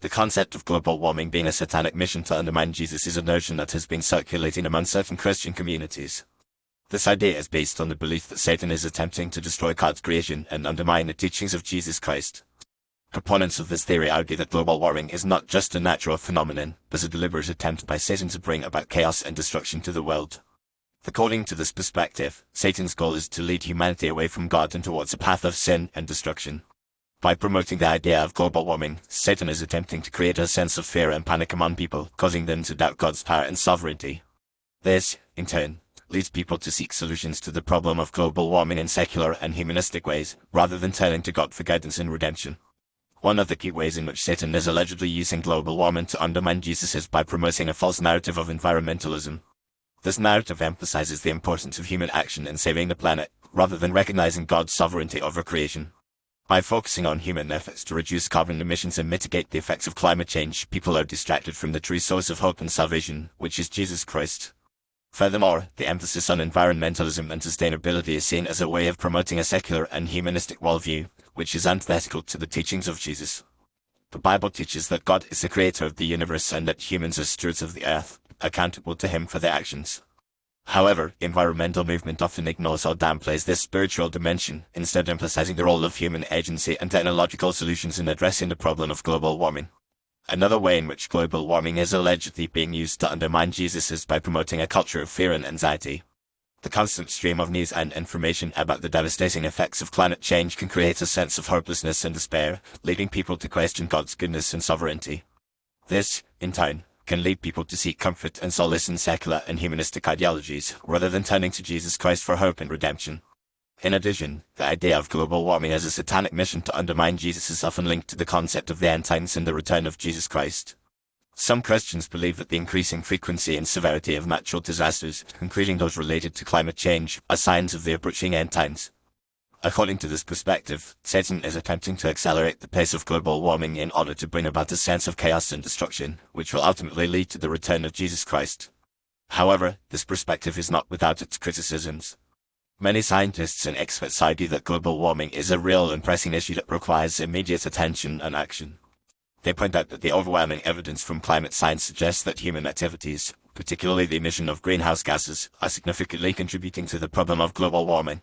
The concept of global warming being a satanic mission to undermine Jesus is a notion that has been circulating among certain Christian communities. This idea is based on the belief that Satan is attempting to destroy God's creation and undermine the teachings of Jesus Christ. Proponents of this theory argue that global warming is not just a natural phenomenon, but a deliberate attempt by Satan to bring about chaos and destruction to the world. According to this perspective, Satan's goal is to lead humanity away from God and towards a path of sin and destruction. By promoting the idea of global warming, Satan is attempting to create a sense of fear and panic among people, causing them to doubt God's power and sovereignty. This, in turn, leads people to seek solutions to the problem of global warming in secular and humanistic ways, rather than turning to God for guidance and redemption. One of the key ways in which Satan is allegedly using global warming to undermine Jesus is by promoting a false narrative of environmentalism. This narrative emphasizes the importance of human action in saving the planet, rather than recognizing God's sovereignty over creation. By focusing on human efforts to reduce carbon emissions and mitigate the effects of climate change, people are distracted from the true source of hope and salvation, which is Jesus Christ. Furthermore, the emphasis on environmentalism and sustainability is seen as a way of promoting a secular and humanistic worldview, which is antithetical to the teachings of Jesus. The Bible teaches that God is the creator of the universe and that humans are stewards of the earth, accountable to him for their actions. However, environmental movement often ignores or downplays this spiritual dimension, instead emphasizing the role of human agency and technological solutions in addressing the problem of global warming. Another way in which global warming is allegedly being used to undermine Jesus is by promoting a culture of fear and anxiety. The constant stream of news and information about the devastating effects of climate change can create a sense of hopelessness and despair, leading people to question God's goodness and sovereignty. This, in turn, can lead people to seek comfort and solace in secular and humanistic ideologies, rather than turning to Jesus Christ for hope and redemption. In addition, the idea of global warming as a satanic mission to undermine Jesus is often linked to the concept of the end times and the return of Jesus Christ. Some Christians believe that the increasing frequency and severity of natural disasters, including those related to climate change, are signs of the approaching end times. According to this perspective, Satan is attempting to accelerate the pace of global warming in order to bring about a sense of chaos and destruction, which will ultimately lead to the return of Jesus Christ. However, this perspective is not without its criticisms. Many scientists and experts argue that global warming is a real and pressing issue that requires immediate attention and action. They point out that the overwhelming evidence from climate science suggests that human activities, particularly the emission of greenhouse gases, are significantly contributing to the problem of global warming.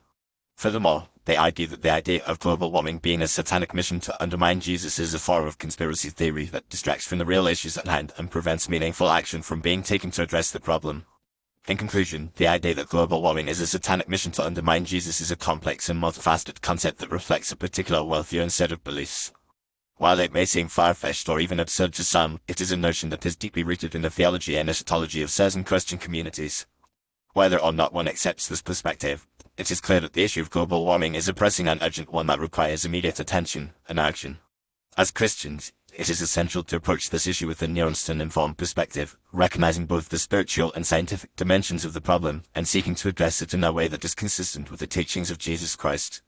Furthermore, they argue that the idea of global warming being a satanic mission to undermine Jesus is a form of conspiracy theory that distracts from the real issues at hand and prevents meaningful action from being taken to address the problem. In conclusion, the idea that global warming is a satanic mission to undermine Jesus is a complex and multifaceted concept that reflects a particular worldview and set of beliefs. While it may seem far-fetched or even absurd to some, it is a notion that is deeply rooted in the theology and eschatology of certain Christian communities. Whether or not one accepts this perspective, it is clear that the issue of global warming is a pressing and urgent one that requires immediate attention and action. As Christians, it is essential to approach this issue with a nuanced and informed perspective, recognizing both the spiritual and scientific dimensions of the problem and seeking to address it in a way that is consistent with the teachings of Jesus Christ.